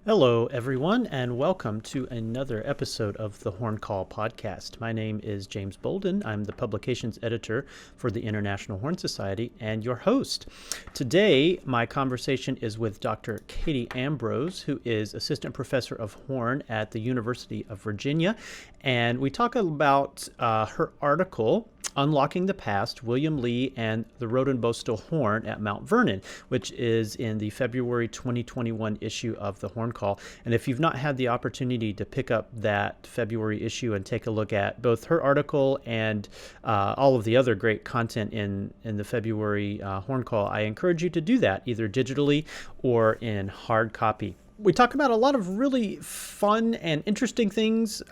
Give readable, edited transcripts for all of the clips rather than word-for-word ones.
Hello, everyone, and welcome to another episode of the Horn Call podcast. My name is James Bolden. I'm the publications editor for the International Horn Society and your host. Today, my conversation is with Dr. Katy Ambrose, who is assistant professor of horn at the University of Virginia. And we talk about her article, Unlocking the Past, William Lee and the Rodenbostel Horn at Mount Vernon, which is in the February 2021 issue of the Horn Call. And if you've not had the opportunity to pick up that February issue and take a look at both her article and all of the other great content in the February Horn Call, I encourage you to do that either digitally or in hard copy. We talk about a lot of really fun and interesting things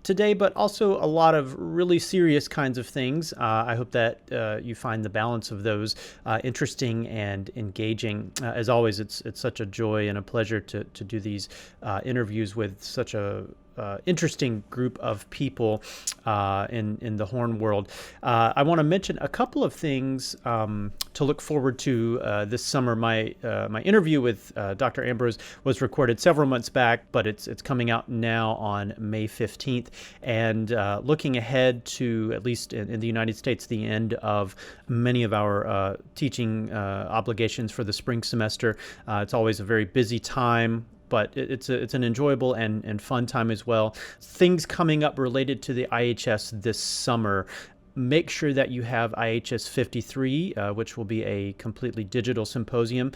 today, but also a lot of really serious kinds of things. I hope that you find the balance of those interesting and engaging. As always, it's such a joy and a pleasure to do these interviews with such a interesting group of people in the horn world. I want to mention a couple of things to look forward to this summer. My interview with Dr. Ambrose was recorded several months back, but it's coming out now on May 15th. And looking ahead to, at least in the United States, the end of many of our teaching obligations for the spring semester. It's always a very busy time, but it's an enjoyable and fun time as well. Things coming up related to the IHS this summer. Make sure that you have IHS 53, which will be a completely digital symposium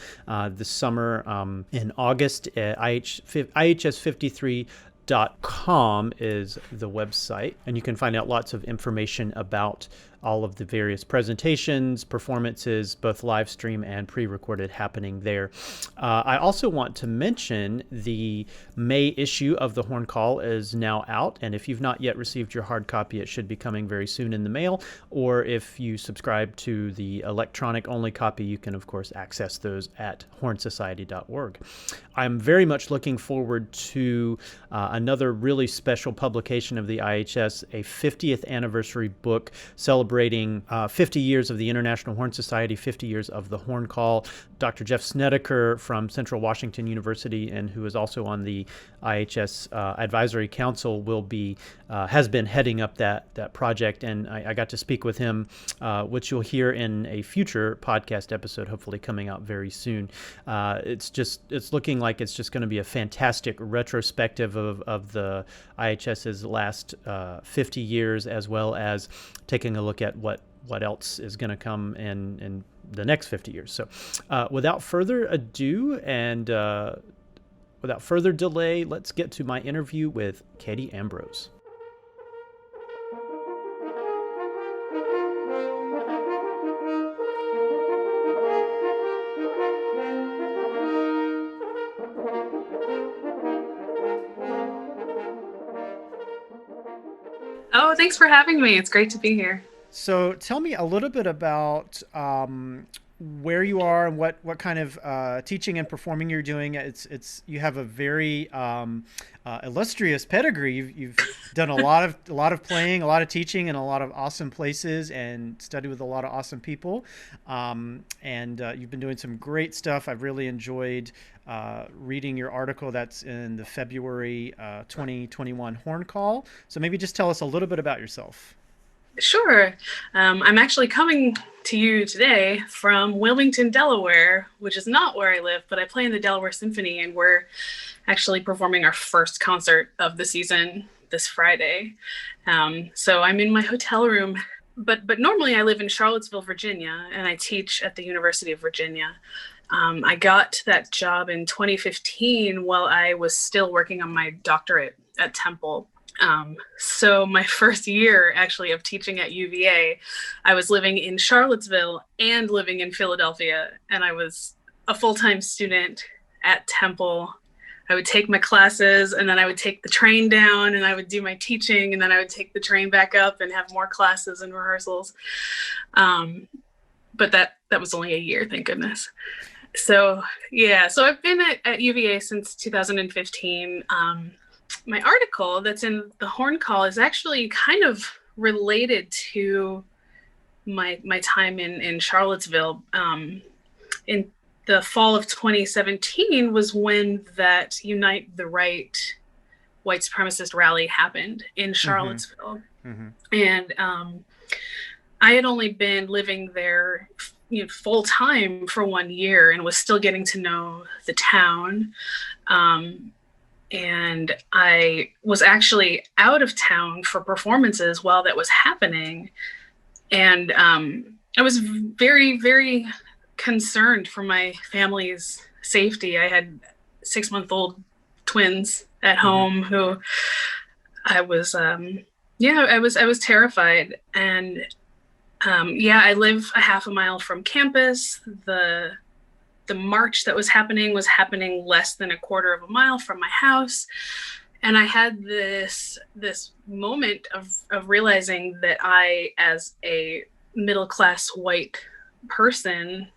this summer in August. IHS53.com is the website, and you can find out lots of information about all of the various presentations, performances, both live stream and pre-recorded, happening there. I also want to mention the May issue of the Horn Call is now out, and if you've not yet received your hard copy, it should be coming very soon in the mail, or if you subscribe to the electronic only copy, you can of course access those at hornsociety.org. I'm very much looking forward to another really special publication of the IHS, a 50th anniversary book celebrating 50 years of the International Horn Society, 50 years of the Horn Call. Dr. Jeff Snedeker from Central Washington University, and who is also on the IHS Advisory Council, has been heading up that project, and I got to speak with him, which you'll hear in a future podcast episode, hopefully coming out very soon. It's looking like it's just going to be a fantastic retrospective of the IHS's last 50 years, as well as taking a look at what else is going to come in the next 50 years. So without further ado and without further delay, let's get to my interview with Katy Ambrose. Oh, thanks for having me. It's great to be here. So tell me a little bit about where you are and what kind of teaching and performing you're doing. You have a very illustrious pedigree. You've done a lot of playing, a lot of teaching, in a lot of awesome places, and studied with a lot of awesome people. And you've been doing some great stuff. I've really enjoyed reading your article that's in the February 2021 Horn Call. So maybe just tell us a little bit about yourself. Sure. I'm actually coming to you today from Wilmington, Delaware, which is not where I live, but I play in the Delaware Symphony, and we're actually performing our first concert of the season this Friday. So I'm in my hotel room, but normally I live in Charlottesville, Virginia, and I teach at the University of Virginia. I got that job in 2015 while I was still working on my doctorate at Temple. So my first year actually of teaching at UVA, I was living in Charlottesville and living in Philadelphia, and I was a full-time student at Temple. I would take my classes, and then I would take the train down, and I would do my teaching, and then I would take the train back up and have more classes and rehearsals. But that was only a year, thank goodness. So I've been at UVA since 2015. My article that's in the Horn Call is actually kind of related to my time in Charlottesville. In the fall of 2017 was when that Unite the Right white supremacist rally happened in Charlottesville. Mm-hmm. And I had only been living there full time for 1 year and was still getting to know the town. And I was actually out of town for performances while that was happening. And I was very, very concerned for my family's safety. I had 6-month-old twins at home who I was, I was terrified. And I live a half a mile from campus. The march that was happening less than a quarter of a mile from my house. And I had this moment of realizing that I, as a middle-class white person,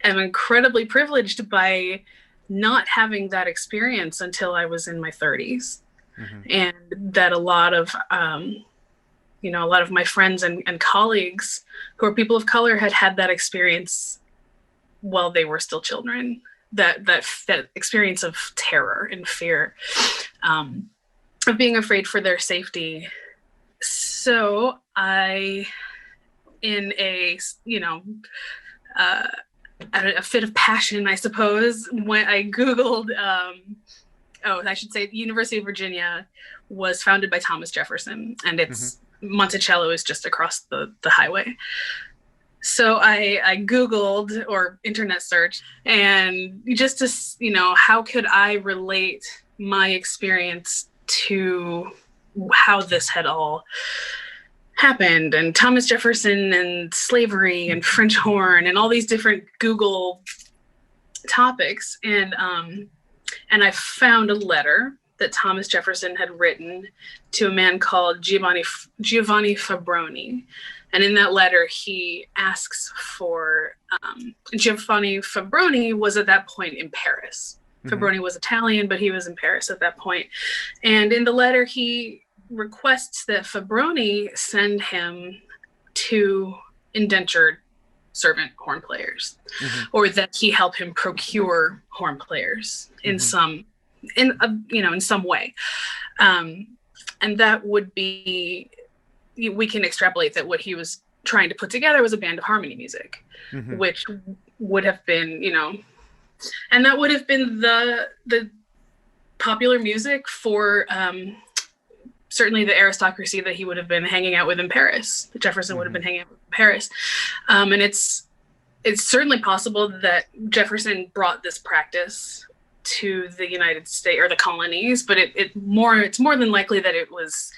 am incredibly privileged by not having that experience until I was in my 30s. And that a lot of my friends and colleagues who are people of color had that experience while they were still children. That experience of terror and fear, of being afraid for their safety. So I, in a fit of passion, I suppose, when I Googled, I should say the University of Virginia was founded by Thomas Jefferson, and it's Monticello is just across the highway. So I Googled or internet searched, and just to, how could I relate my experience to how this had all happened, and Thomas Jefferson and slavery and French horn and all these different Google topics. And I found a letter that Thomas Jefferson had written to a man called Giovanni Fabbroni. And in that letter, he asks for, Giovanni Fabbroni was at that point in Paris. Fabbroni was Italian, but he was in Paris at that point. And in the letter, he requests that Fabbroni send him 2 indentured servant horn players, or that he help him procure horn players in some way. And that would be, we can extrapolate that what he was trying to put together was a band of harmony music, which would have been, and that would have been the popular music for certainly the aristocracy that he would have been hanging out with in Paris, that Jefferson would have been hanging out with in Paris. And it's certainly possible that Jefferson brought this practice to the United States or the colonies, but it's more than likely that it was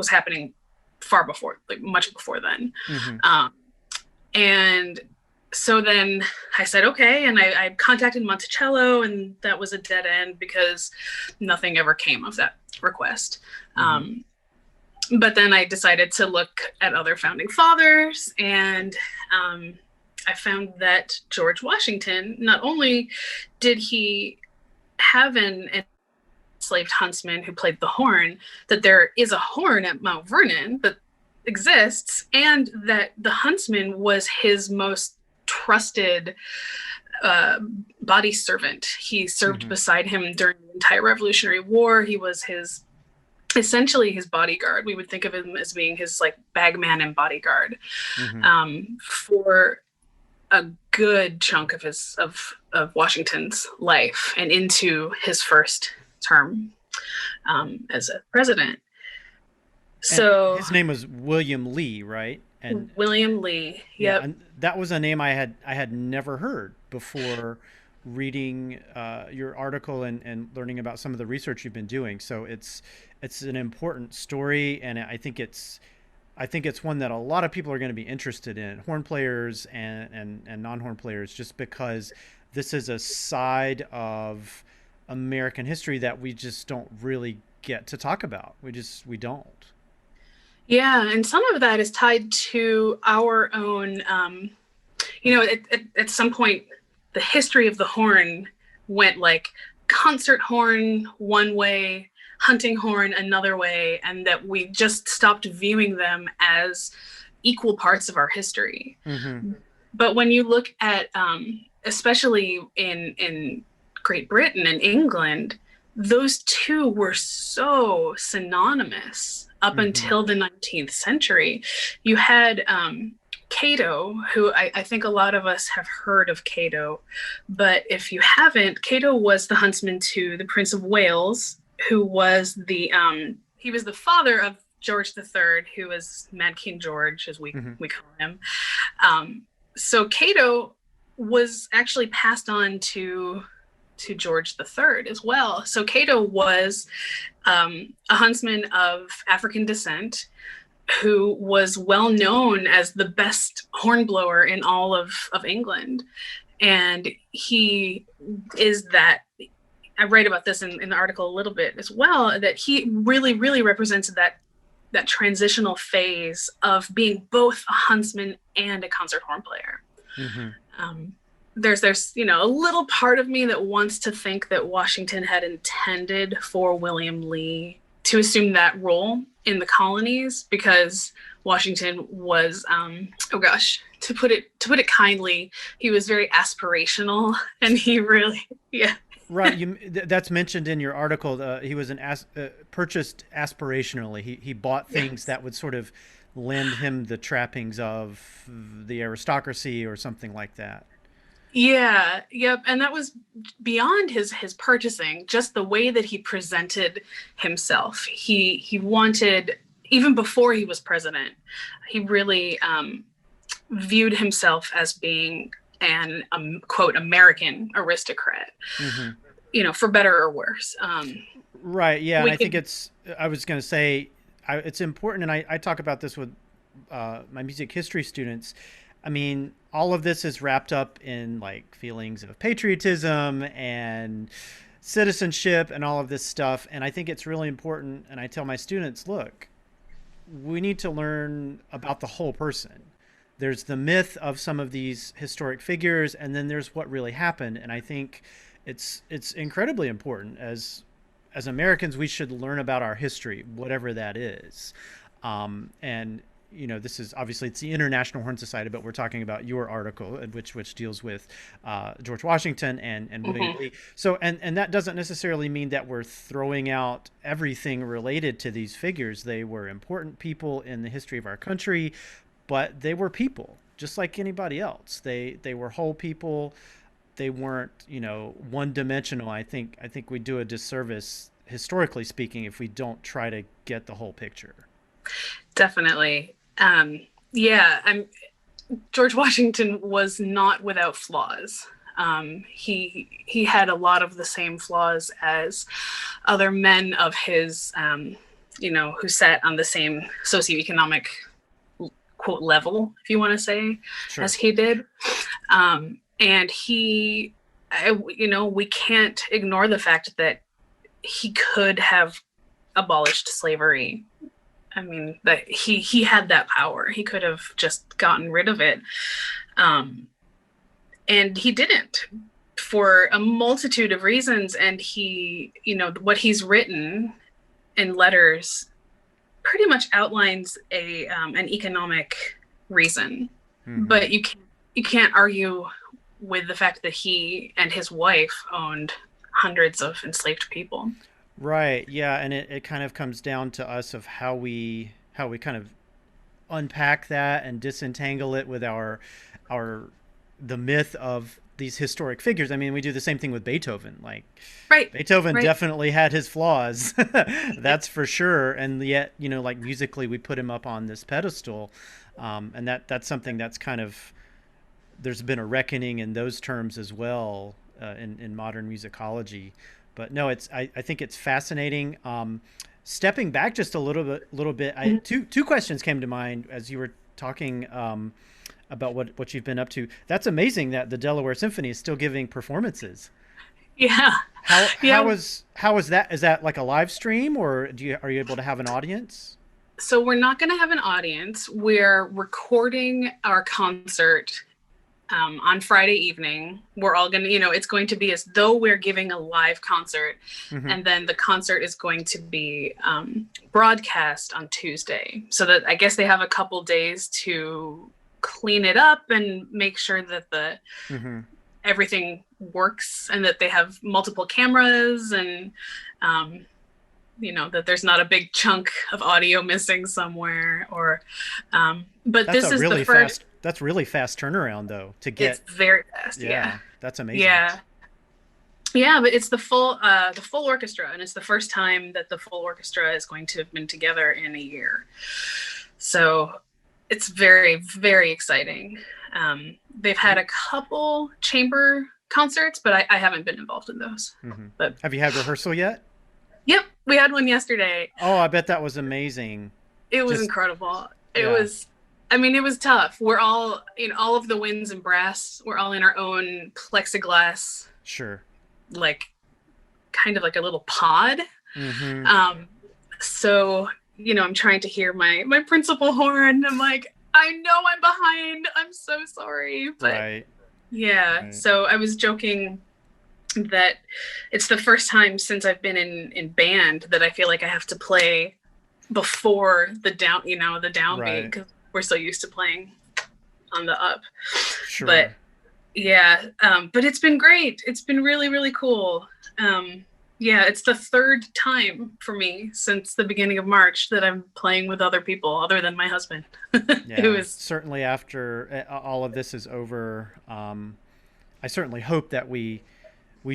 happening far before, like much before then. And so then I said, okay. And I contacted Monticello, and that was a dead end because nothing ever came of that request. But then I decided to look at other founding fathers, and I found that George Washington, not only did he have an enslaved huntsman who played the horn, that there is a horn at Mount Vernon that exists, and that the huntsman was his most trusted body servant. He served beside him during the entire Revolutionary War. He was essentially his bodyguard. We would think of him as being his like bagman and bodyguard for a good chunk of Washington's life and into his first term as a president. So and his name was William Lee, right? And William Lee. Yep. Yeah, and that was a name I had never heard before reading your article and learning about some of the research you've been doing. So it's an important story, and I think it's one that a lot of people are going to be interested in, horn players and non-horn players, just because this is a side of American history that we just don't really get to talk about. We don't. Yeah, and some of that is tied to our own, at some point, the history of the horn went like concert horn one way, hunting horn another way, and that we just stopped viewing them as equal parts of our history. But when you look at, especially in Great Britain and England, those two were so synonymous up until the 19th century. You had Cato, who I think a lot of us have heard of Cato, but if you haven't, Cato was the huntsman to the Prince of Wales, who was he was the father of George III, who was Mad King George, as we call him. So Cato was actually passed on to George III as well. So Cato was a huntsman of African descent who was well known as the best hornblower in all of England. And he is that, I write about this in the article a little bit as well, that he really, really represents that transitional phase of being both a huntsman and a concert horn player. There's a little part of me that wants to think that Washington had intended for William Lee to assume that role in the colonies, because Washington was, to put it kindly, he was very aspirational, and he really, Right, that's mentioned in your article. He was purchased aspirationally. He bought things that would sort of lend him the trappings of the aristocracy or something like that. Yeah, yep. And that was beyond his purchasing, just the way that he presented himself. He wanted, even before he was president, he really viewed himself as being an quote American aristocrat, for better or worse. Right. Yeah. And I think I was going to say, it's important. And I talk about this with my music history students. I mean, all of this is wrapped up in like feelings of patriotism and citizenship and all of this stuff. And I think it's really important. And I tell my students, look, we need to learn about the whole person. There's the myth of some of these historic figures, and then there's what really happened. And I think it's incredibly important as Americans. We should learn about our history, whatever that is. And this is obviously, it's the International Horn Society, but we're talking about your article, which deals with George Washington and William Lee. So, and that doesn't necessarily mean that we're throwing out everything related to these figures. They were important people in the history of our country, but they were people just like anybody else. They were whole people. They weren't, one dimensional. I think we do a disservice, historically speaking, if we don't try to get the whole picture. Definitely. George Washington was not without flaws. He had a lot of the same flaws as other men of his, who sat on the same socioeconomic quote level, if you want to say, sure, as he did. And we can't ignore the fact that he could have abolished slavery. I mean, that he had that power. He could have just gotten rid of it. And he didn't, for a multitude of reasons. And what he's written in letters pretty much outlines an economic reason. But you can't argue with the fact that he and his wife owned hundreds of enslaved people. Right. Yeah. And it kind of comes down to us of how we kind of unpack that and disentangle it with the myth of these historic figures. I mean, we do the same thing with Beethoven. Like, right. Beethoven definitely had his flaws. That's for sure. And yet, like musically, we put him up on this pedestal. And that's something that's kind of, there's been a reckoning in those terms as well in modern musicology. But no, I think it's fascinating. Stepping back just a little bit, two questions came to mind as you were talking about what you've been up to. That's amazing that the Delaware Symphony is still giving performances. Yeah. How is that? Is that like a live stream, or are you able to have an audience? So we're not going to have an audience. We're recording our concert on Friday evening. We're all going to, it's going to be as though we're giving a live concert. And then the concert is going to be broadcast on Tuesday. So that I guess they have a couple days to clean it up and make sure that Mm-hmm. everything works and that they have multiple cameras and that there's not a big chunk of audio missing somewhere but That's this a is really the first. fast. That's really fast turnaround, though, to get. It's very fast. Yeah. That's amazing. Yeah, but it's the full orchestra, and it's the first time that the full orchestra is going to have been together in a year. So it's very, very exciting. They've had a couple chamber concerts, but I haven't been involved in those. Mm-hmm. But have you had rehearsal yet? Yep, we had one yesterday. Oh, I bet that was amazing. It was incredible. It was tough. We're all, all of the winds and brass, we're all in our own plexiglass. Sure. Like kind of like a little pod. Mm-hmm. So, I'm trying to hear my principal horn. I'm like, I know I'm behind. I'm so sorry. But right. Yeah. Right. So I was joking that it's the first time since I've been in band that I feel like I have to play before the down, the downbeat, right. because we're so used to playing on the up. Sure. But yeah, but it's been great. It's been really, really cool. Yeah, it's the third time for me since the beginning of March that I'm playing with other people other than my husband. Yeah, it was certainly after all of this is over. I certainly hope that we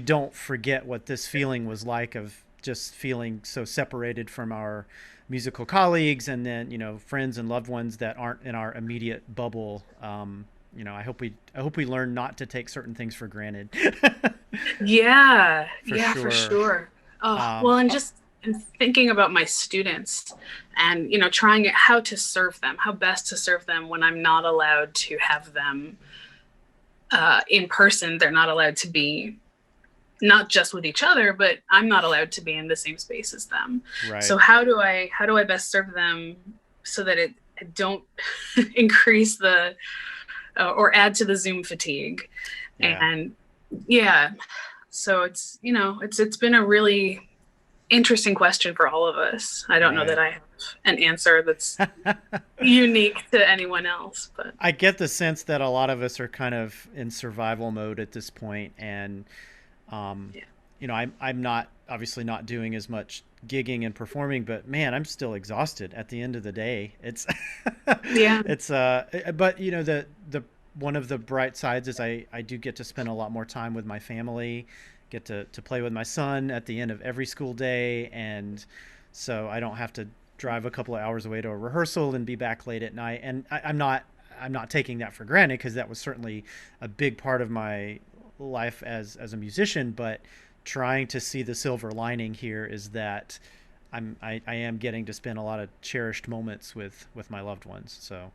don't forget what this feeling was like of just feeling so separated from our musical colleagues and then, friends and loved ones that aren't in our immediate bubble. I hope we learn not to take certain things for granted. Yeah, for sure. Oh, well, and just thinking about my students and, trying how to serve them, how best to serve them when I'm not allowed to have them in person. They're not allowed to be not just with each other, but I'm not allowed to be in the same space as them. Right. So how do I best serve them so that it don't increase the or add to the Zoom fatigue? Yeah. And yeah, so it's it's been a really interesting question for all of us. I don't know that I have an answer that's unique to anyone else, but I get the sense that a lot of us are kind of in survival mode at this point, and I'm obviously not doing as much gigging and performing, but man, I'm still exhausted at the end of the day. It's yeah. It's but the one of the bright sides is I do get to spend a lot more time with my family, get to play with my son at the end of every school day, and so I don't have to drive a couple of hours away to a rehearsal and be back late at night. And I'm not taking that for granted, because that was certainly a big part of my life as a musician, but trying to see the silver lining here is that I am getting to spend a lot of cherished moments with my loved ones. So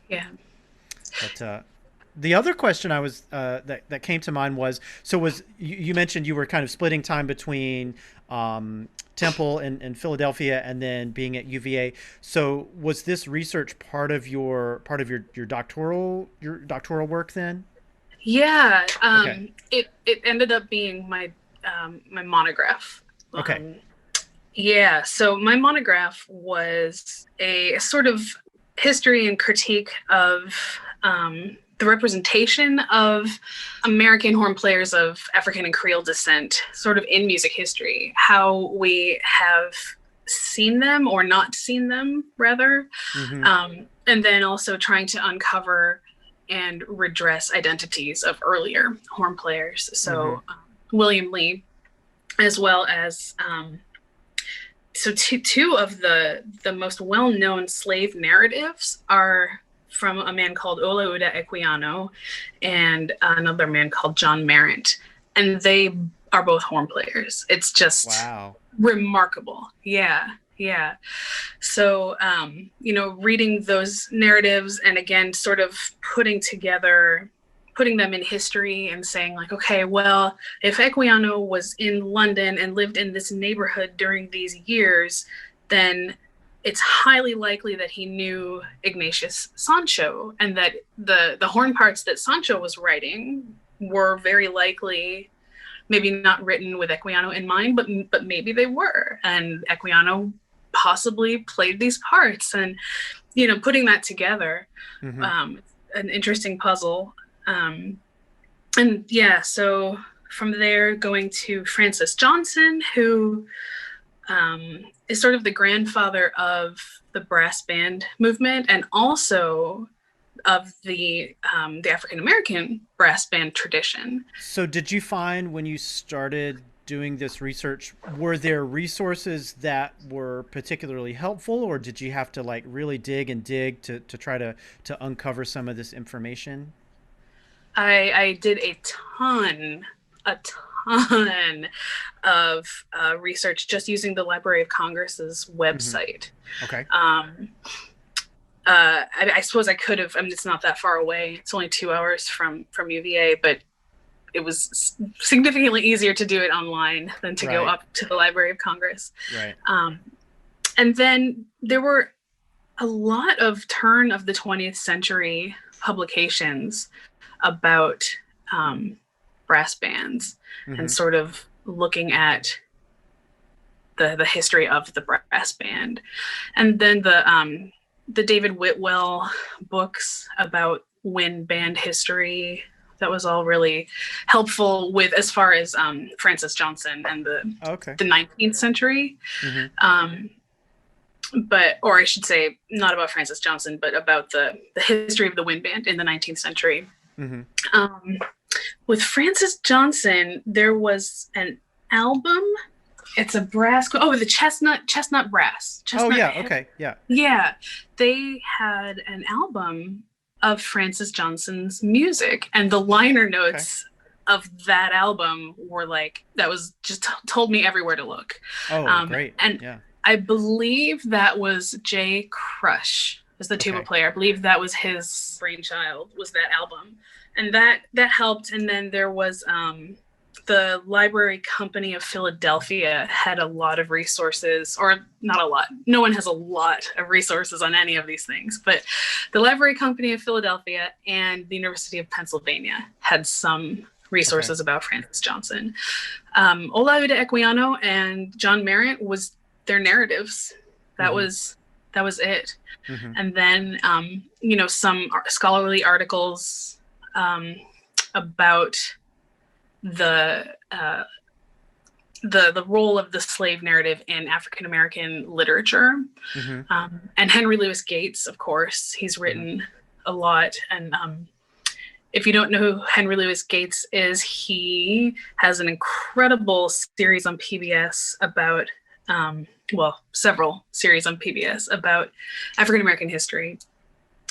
yeah. But the other question I was that came to mind was you mentioned you were kind of splitting time between Temple and Philadelphia and then being at UVA. So was this research part of your doctoral work then? Yeah. Okay. It ended up being my my monograph. Okay. Yeah. So my monograph was a sort of history and critique of the representation of American horn players of African and Creole descent, sort of in music history, how we have seen them or not seen them, rather. Mm-hmm. And then also trying to uncover and redress identities of earlier horn players. So William Lee, as well as so two of the most well-known slave narratives are from a man called Olaudah Equiano and another man called John Merritt, and they are both horn players. It's just remarkable. Yeah. So, reading those narratives and again, sort of putting them in history and saying like, okay, well, if Equiano was in London and lived in this neighborhood during these years, then it's highly likely that he knew Ignatius Sancho, and that the horn parts that Sancho was writing were very likely maybe not written with Equiano in mind, but maybe they were. And Equiano possibly played these parts, and putting that together, Mm-hmm. an interesting puzzle. And yeah, so from there, going to Francis Johnson, who is sort of the grandfather of the brass band movement, and also of the African American brass band tradition. So did you find when you started doing this research, were there resources that were particularly helpful, or did you have to like really dig and dig to try to uncover some of this information? I did a ton of research just using the Library of Congress's Mm-hmm. website. Okay. I suppose I could have. I mean, it's not that far away. It's only 2 hours from UVA, but it was significantly easier to do it online than to go Right. up to the Library of Congress. Right. And then there were a lot of turn of the 20th century publications about brass bands, Mm-hmm. and sort of looking at the history of the brass band. And then the David Whitwell books about wind band history, that was all really helpful with as far as Francis Johnson and Okay. the 19th century. Mm-hmm. Or I should say, not about Francis Johnson, but about the history of the wind band in the 19th century. Mm-hmm. With Francis Johnson, there was an album. It's a brass. Oh, the Chestnut Brass. Oh Chestnut. yeah. Okay. Yeah. Yeah, they had an album of Francis Johnson's music, and the liner notes of that album were like, that was just told me everywhere to look. Oh, great. And Yeah. I believe that was Jay Crush as the tuba Okay. player. I believe that was his brainchild, was that album, and that helped. And then there was the Library Company of Philadelphia had a lot of resources, or not a lot. No one has a lot of resources on any of these things, but the Library Company of Philadelphia and the University of Pennsylvania had some resources about Francis Johnson. Ola de Equiano and John Merritt was their narratives. That Mm-hmm. was it. Mm-hmm. And then some scholarly articles about the role of the slave narrative in African American literature. Mm-hmm. And Henry Louis Gates, of course, he's written a lot. And if you don't know who Henry Louis Gates is, he has an incredible series on PBS about, several series on PBS about African American history,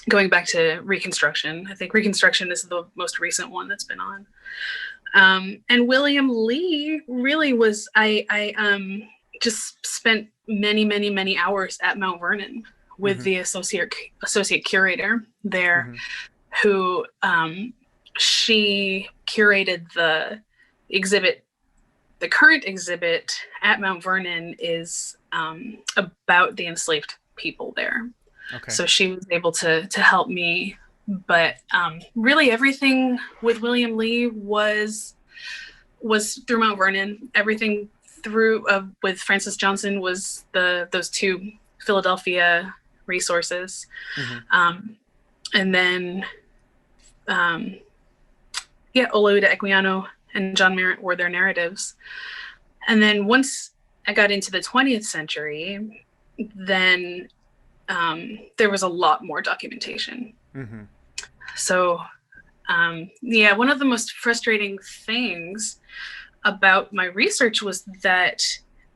going back to Reconstruction. I think Reconstruction is the most recent one that's been on. And William Lee really was, I just spent many hours at Mount Vernon with the associate curator there, who she curated the exhibit. The current exhibit at Mount Vernon is about the enslaved people there. Okay. So she was able to help me. But really everything with William Lee was through Mount Vernon. Everything through with Francis Johnson was those two Philadelphia resources. And then Olu de Equiano and John Merritt were their narratives. And then once I got into the 20th century, then there was a lot more documentation. So, one of the most frustrating things about my research was that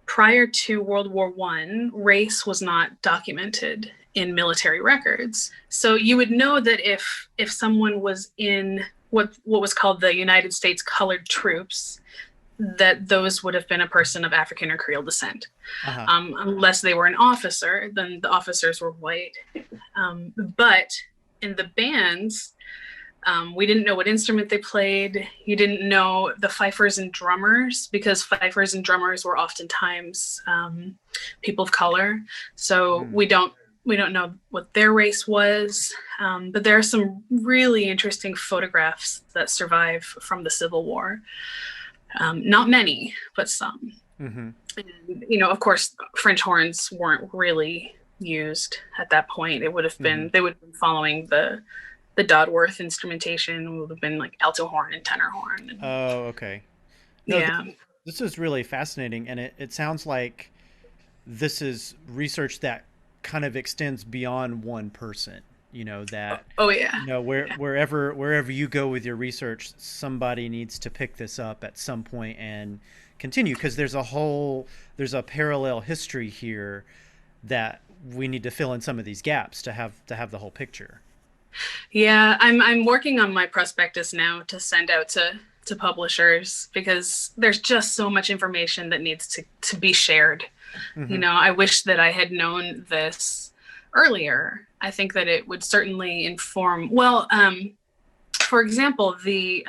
prior to World War I, race was not documented in military records. So you would know that if someone was in what was called the United States Colored Troops, that those would have been a person of African or Creole descent. Unless they were an officer, then the officers were white. But in the bands, we didn't know what instrument they played. You didn't know the fifers and drummers, because fifers and drummers were oftentimes people of color. So we don't know what their race was. But there are some really interesting photographs that survive from the Civil War. Not many, but some. Mm-hmm. And, of course, French horns weren't really used at that point. It would have Mm-hmm. been, they would have been following the Dodworth instrumentation, would have been like alto horn and tenor horn. And, Oh, okay. No, yeah. this is really fascinating, and it sounds like this is research that kind of extends beyond one person. That Oh, yeah. Yeah. wherever you go with your research, somebody needs to pick this up at some point and continue, because there's a parallel history here that we need to fill in some of these gaps to have the whole picture. Yeah, I'm working on my prospectus now to send out to publishers, because there's just so much information that needs to be shared. Mm-hmm. I wish that I had known this earlier. I think that it would certainly inform. Well, for example, the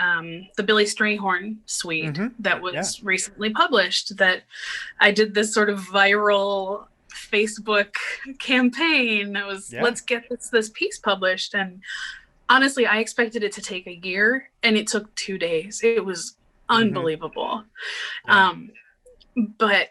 Billy Strayhorn suite Mm-hmm. that Yeah. was recently published, that I did this sort of viral Facebook campaign that was, Yeah. let's get this piece published. And honestly, I expected it to take a year, and it took 2 days. It was unbelievable. Yeah. But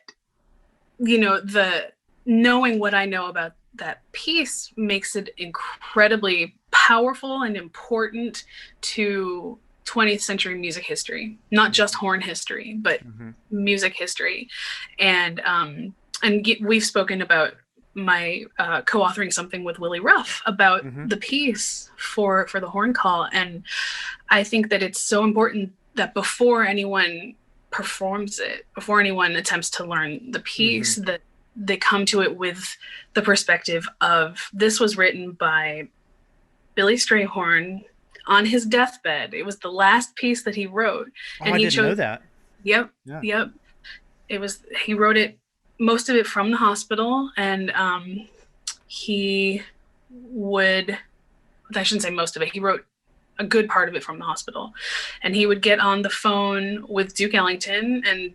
the knowing what I know about that piece makes it incredibly powerful and important to 20th century music history, not just horn history, but Mm-hmm. music history. And we've spoken about my co-authoring something with Willie Ruff about Mm-hmm. the piece for the horn call. And I think that it's so important that before anyone performs it, before anyone attempts to learn the piece, Mm-hmm. that they come to it with the perspective of, this was written by Billy Strayhorn on his deathbed. It was the last piece that he wrote. Oh, And I he didn't know that. Yep. Yeah. Yep. He wrote it, most of it from the hospital. And he would, I shouldn't say most of it, he wrote a good part of it from the hospital. And he would get on the phone with Duke Ellington, and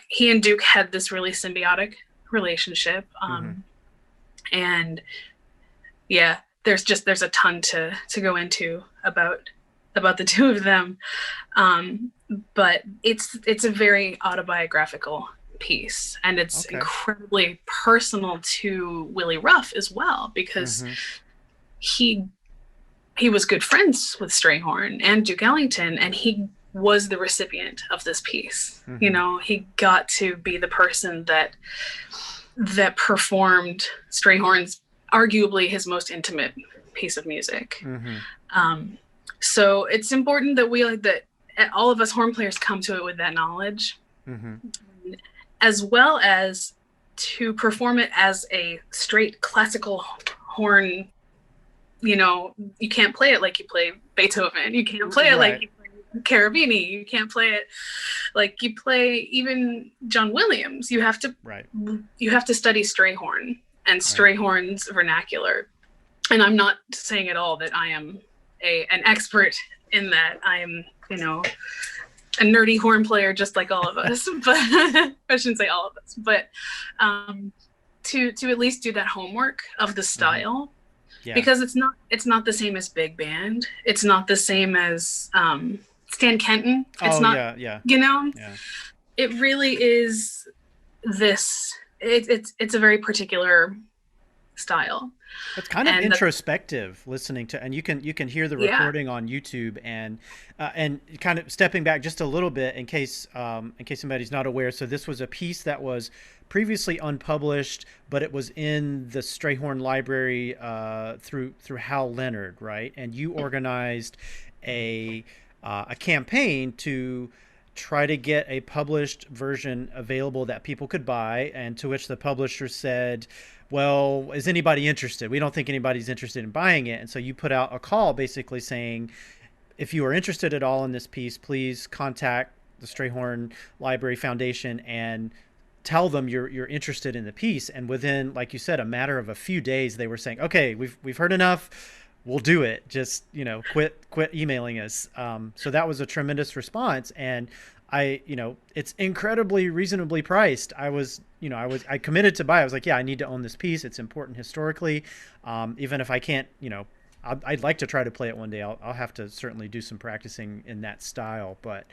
he and Duke had this really symbiotic relationship. And yeah, there's a ton to go into about the two of them. But it's a very autobiographical piece, and it's incredibly personal to Willie Ruff as well, because he was good friends with Strayhorn and Duke Ellington, and he was the recipient of this piece. He got to be the person that performed Strayhorn's, arguably his most intimate piece of music. So it's important that that all of us horn players come to it with that knowledge, as well as to perform it as a straight classical horn. You can't play it like you play Beethoven. You can't play it like you play Cherubini. You can't play it like you play even John Williams. You have to study Strayhorn and Strayhorn's vernacular. And I'm not saying at all that I am an expert in that. I am, a nerdy horn player just like all of us. But I shouldn't say all of us, but to at least do that homework of the style. Yeah. Because it's not the same as big band. It's not the same as Stan Kenton. It's not. Yeah. Yeah. It really is this. It's a very particular style. It's kind of introspective listening to, and you can hear the recording on YouTube, and kind of stepping back just a little bit in case somebody's not aware. So this was a piece that was previously unpublished, but it was in the Strayhorn library through Hal Leonard, right? And you organized a campaign to try to get a published version available that people could buy, and to which the publisher said, well, is anybody interested? We don't think anybody's interested in buying it. And so you put out a call basically saying, if you are interested at all in this piece, please contact the Strayhorn Library Foundation and tell them you're interested in the piece. And within, like you said, a matter of a few days, they were saying, okay, we've heard enough. We'll do it. Just, quit emailing us. So that was a tremendous response. And it's incredibly reasonably priced. I committed to buy. I was like, yeah, I need to own this piece. It's important historically. Even if I can't, I'd like to try to play it one day. I'll have to certainly do some practicing in that style. But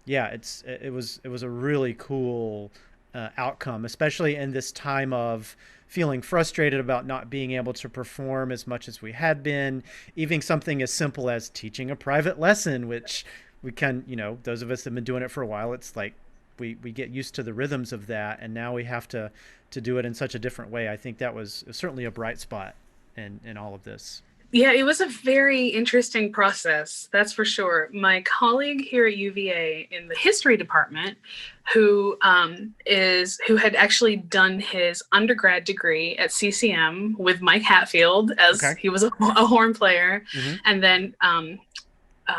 Yeah, it was a really cool outcome, especially in this time of feeling frustrated about not being able to perform as much as we had been. Even something as simple as teaching a private lesson, which we can, those of us that have been doing it for a while, it's like we get used to the rhythms of that, and now we have to do it in such a different way. I think that was certainly a bright spot in all of this. Yeah, it was a very interesting process, that's for sure. My colleague here at UVA in the history department, who had actually done his undergrad degree at CCM with Mike Hatfield, as Okay. he was a horn player, Mm-hmm. and then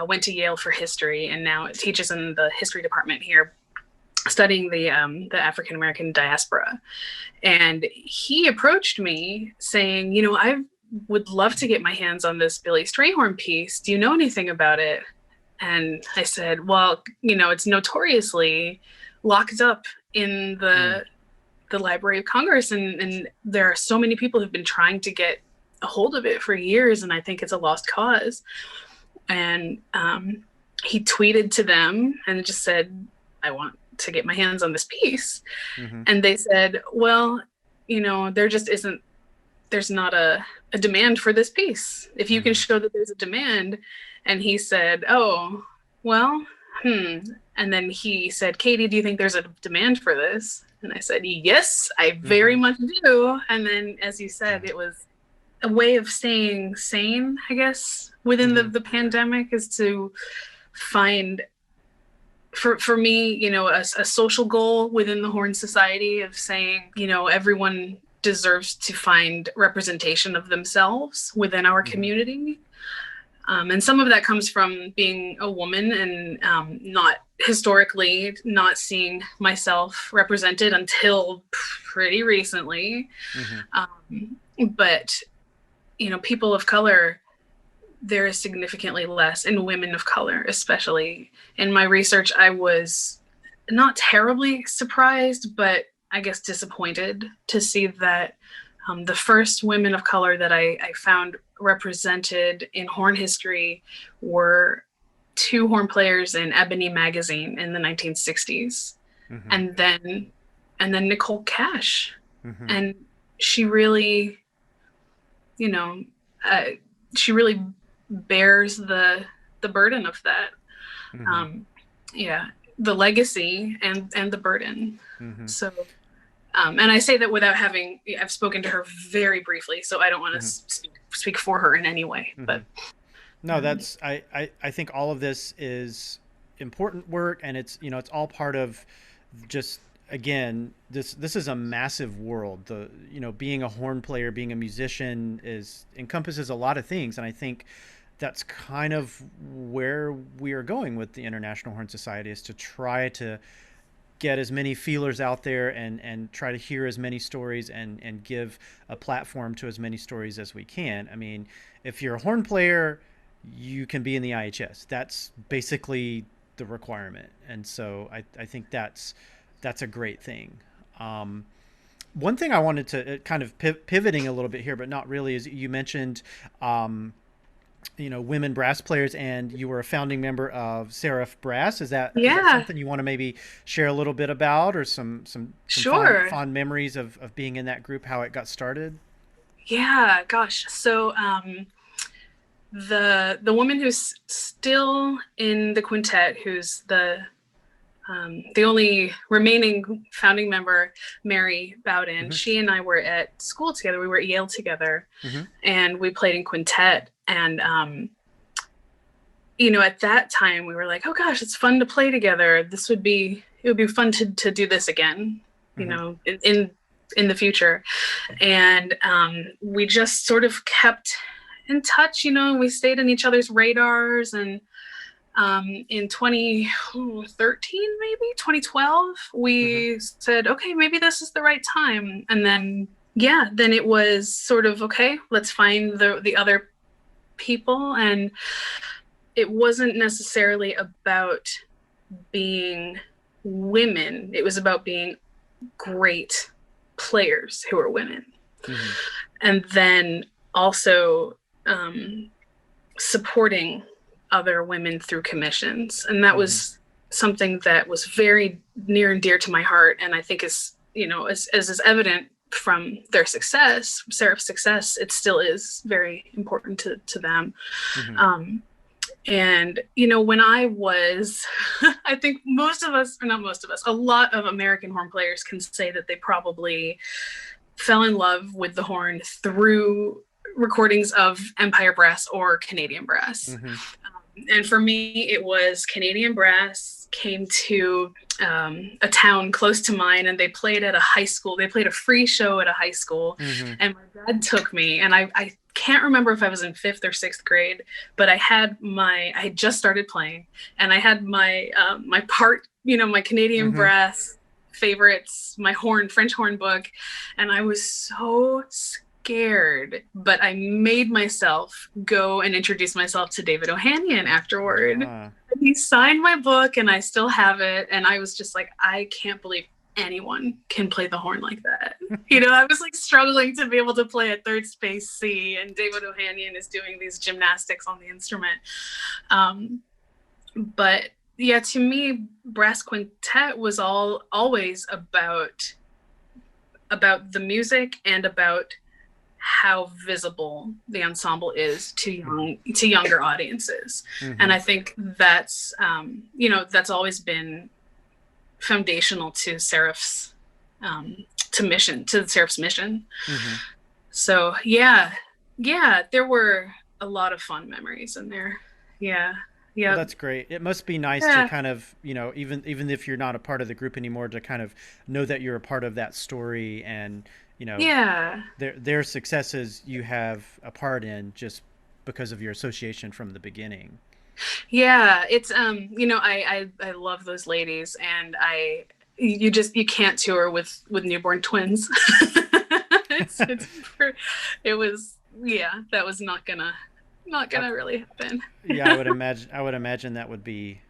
went to Yale for history, and now teaches in the history department here, studying the African American diaspora. And he approached me saying, I would love to get my hands on this Billy Strayhorn piece. Do you know anything about it? And I said, well, it's notoriously locked up in the Library of Congress, and there are so many people who've been trying to get a hold of it for years, and I think it's a lost cause. And he tweeted to them and just said, I want to get my hands on this piece. Mm-hmm. And they said, well, there's not a demand for this piece. If you can show that there's a demand. And he said, oh, well, And then he said, Katie, do you think there's a demand for this? And I said, yes, I very much do. And then, as you said, it was a way of staying sane, I guess, within the pandemic, is to find, for me, a social goal within the Horn Society of saying, everyone deserves to find representation of themselves within our community. And some of that comes from being a woman and not historically not seeing myself represented until pretty recently. But, people of color, there is significantly less, and women of color especially. In my research, I was not terribly surprised, but I guess disappointed to see that the first women of color that I found represented in horn history were two horn players in Ebony magazine in the 1960s. And then Nicole Cash. And she really, she really bears the burden of that. The legacy and the burden. So, and I say that without I've spoken to her very briefly, so I don't want to speak for her in any way. But no, that's, I think all of this is important work, and it's all part of just, again, this is a massive world. Being a horn player, being a musician encompasses a lot of things, and I think that's kind of where we are going with the International Horn Society, is to try to get as many feelers out there and try to hear as many stories and give a platform to as many stories as we can. I mean, if you're a horn player, you can be in the IHS. That's basically the requirement. And so I think that's a great thing. One thing I wanted to kind of pivoting a little bit here, but not really, is you mentioned women brass players, and you were a founding member of Seraph Brass. Is that something you want to maybe share a little bit about, or some Sure. fond memories of being in that group, how it got started? Yeah, gosh. So the woman who's still in the quintet, who's the only remaining founding member, Mary Bowden, she and I were at school together. We were at Yale together, and we played in quintet. And, at that time we were like, oh gosh, it's fun to play together. It would be fun to do this again, in the future. And we just sort of kept in touch, we stayed in each other's radars. And in 2013, maybe 2012, we said, okay, maybe this is the right time. And then it was sort of, okay, let's find the other people. And it wasn't necessarily about being women. It was about being great players who are women. And then also supporting other women through commissions. And that was something that was very near and dear to my heart, and I think is, as is evident from their success, Seraph's success, it still is very important to them. Mm-hmm. And, when I was, I think most of us, or not most of us, a lot of American horn players can say that they probably fell in love with the horn through recordings of Empire Brass or Canadian Brass. Mm-hmm. And for me, it was Canadian Brass came to a town close to mine, and they played at a high school. They played a free show at a high school, mm-hmm. and my dad took me, and I can't remember if I was in 5th or 6th grade, but I had just started playing, and I had my part, my Canadian mm-hmm. Brass favorites, my French horn book, and I was so scared, but I made myself go and introduce myself to David Ohanian afterward. He signed my book, and I still have it, and I was just like, I can't believe anyone can play the horn like that. I was like struggling to be able to play a third space C, and David Ohanian is doing these gymnastics on the instrument. But yeah, to me, brass quintet was always about the music and about how visible the ensemble is to younger audiences. Mm-hmm. And I think that's that's always been foundational to Seraph's mission. Mm-hmm. So yeah, there were a lot of fun memories in there. Yeah. Well, that's great. It must be nice to kind of, even if you're not a part of the group anymore, to kind of know that you're a part of that story, and their successes you have a part in just because of your association from the beginning. Yeah, it's I love those ladies, and you can't tour with newborn twins. It was that was not gonna really happen. Yeah, I would imagine that would be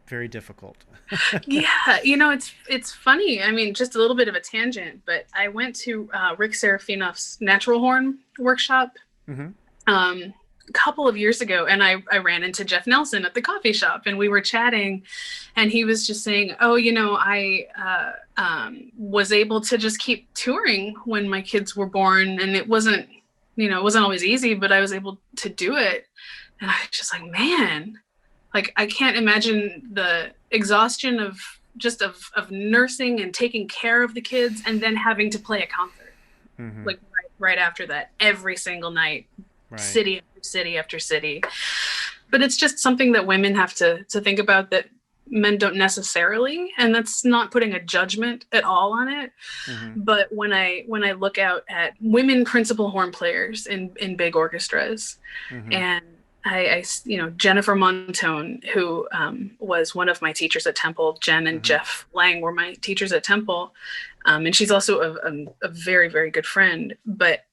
very difficult. Yeah, it's funny. I mean, just a little bit of a tangent, but I went to Rick Sarafinov's natural horn workshop mm-hmm. A couple of years ago, and I ran into Jeff Nelson at the coffee shop, and we were chatting, and he was just saying, I was able to just keep touring when my kids were born, and it wasn't always easy, but I was able to do it. And I was just like, man, like, I can't imagine the exhaustion of nursing and taking care of the kids, and then having to play a concert, mm-hmm. like right after that, every single night, right. City after city after city. But it's just something that women have to think about that men don't necessarily, and that's not putting a judgment at all on it. Mm-hmm. But when I look out at women principal horn players in big orchestras, mm-hmm. and I Jennifer Montone, who was one of my teachers at Temple. Jen and mm-hmm. Jeff Lang were my teachers at Temple, and she's also a very, very good friend. But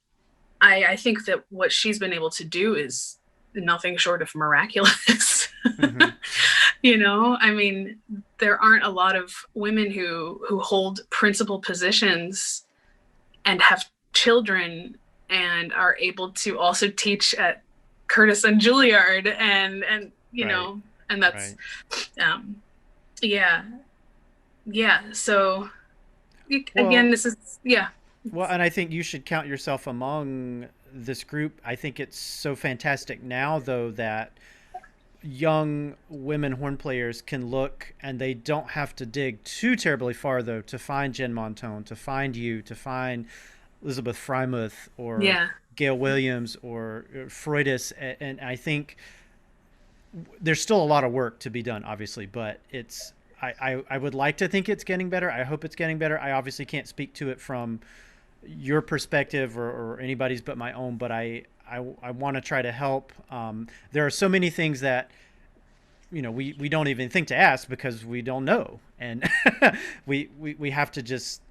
I think that what she's been able to do is nothing short of miraculous. Mm-hmm. I mean, there aren't a lot of women who hold principal positions and have children and are able to also teach at Curtis and Juilliard, and right. And that's right. So again, this is Well, and I think you should count yourself among this group. I think it's so fantastic now, though, that young women horn players can look, and they don't have to dig too terribly far, though, to find Jen Montone, to find you, to find Elizabeth Freimuth, or Gail Williams, or Freudis. And I think there's still a lot of work to be done, obviously, but I would like to think it's getting better. I hope it's getting better. I obviously can't speak to it from your perspective or anybody's but my own, but I want to try to help. There are so many things that, we don't even think to ask because we don't know. And we have to just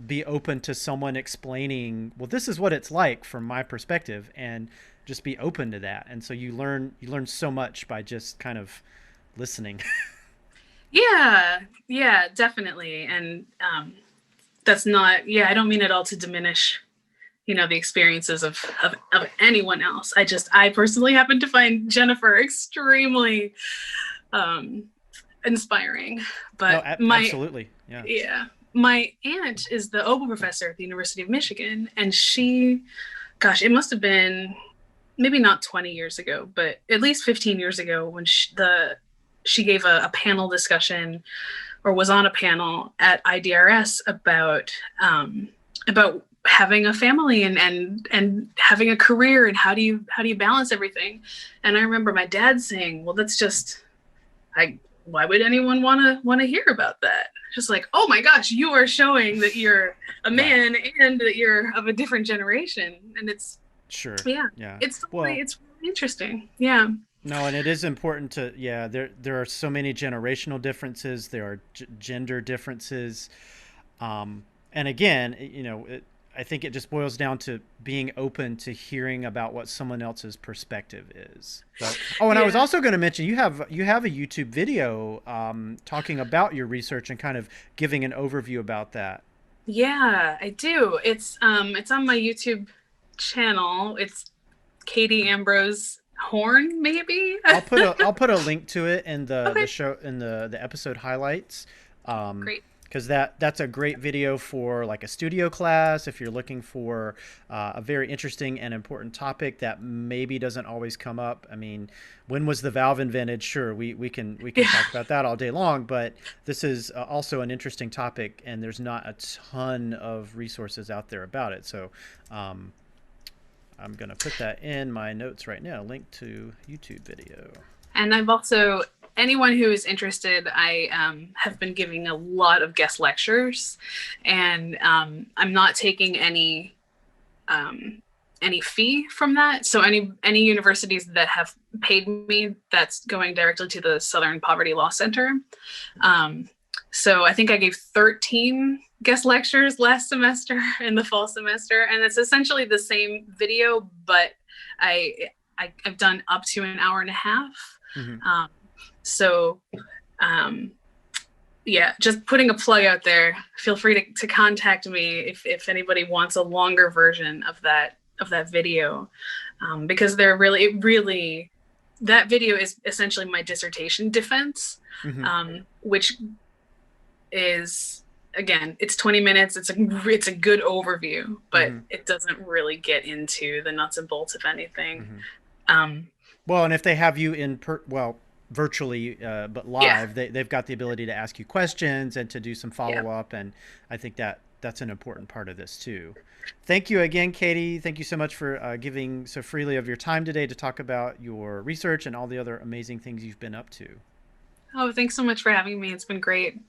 be open to someone explaining, well, this is what it's like from my perspective, and just be open to that. And so you learn so much by just kind of listening. Yeah, definitely. And that's not, I don't mean at all to diminish, the experiences of anyone else. I personally happen to find Jennifer extremely inspiring. No, But my absolutely. Yeah. yeah, my aunt is the oboe professor at the University of Michigan, and she, gosh, it must have been maybe not 20 years ago, but at least 15 years ago when she gave a panel discussion or was on a panel at IDRS about having a family and having a career and how do you balance everything. And I remember my dad saying, well, that's just, why would anyone want to hear about that? Just like, oh my gosh, you are showing that you're a man and that you're of a different generation. And it's, Sure. yeah, Yeah. it's Well, it's really interesting. Yeah. no, and it is important to, yeah, there are so many generational differences, there are gender differences. And again, I think it just boils down to being open to hearing about what someone else's perspective is. But, oh, and I was Yeah. also going to mention you have a YouTube video talking about your research and kind of giving an overview about that. Yeah, I do. It's on my YouTube channel. It's Katie Ambrose Horn, maybe. I'll put a link to it in the Okay, show in the episode highlights. great. Because that's a great video for like a studio class if you're looking for a very interesting and important topic that maybe doesn't always come up. I mean, when was the valve invented? Sure, we can Yeah. talk about that all day long, but this is also an interesting topic, and there's not a ton of resources out there about it. So um, I'm gonna put that in my notes right now. Link to YouTube video. And I've also, anyone who is interested, I have been giving a lot of guest lectures, and I'm not taking any fee from that. So any universities that have paid me, that's going directly to the Southern Poverty Law Center. Um, so I think I gave 13 guest lectures last semester in the fall semester, and it's essentially the same video, but I, I've done up to an hour and a half. Mm-hmm. So um, yeah, just putting a plug out there. Feel free to contact me if anybody wants a longer version of that video, because they're really that video is essentially my dissertation defense, Mm-hmm. which is, again, it's 20 minutes. It's a good overview, but Mm-hmm. it doesn't really get into the nuts and bolts of anything. Mm-hmm. Um, Well, and if they have you virtually, but yeah, live, they've got the ability to ask you questions and to do some yeah, follow up. And I think that's an important part of this too. Thank you again, Katie. Thank you so much for giving so freely of your time today to talk about your research and all the other amazing things you've been up to. oh, thanks so much for having me. It's been great.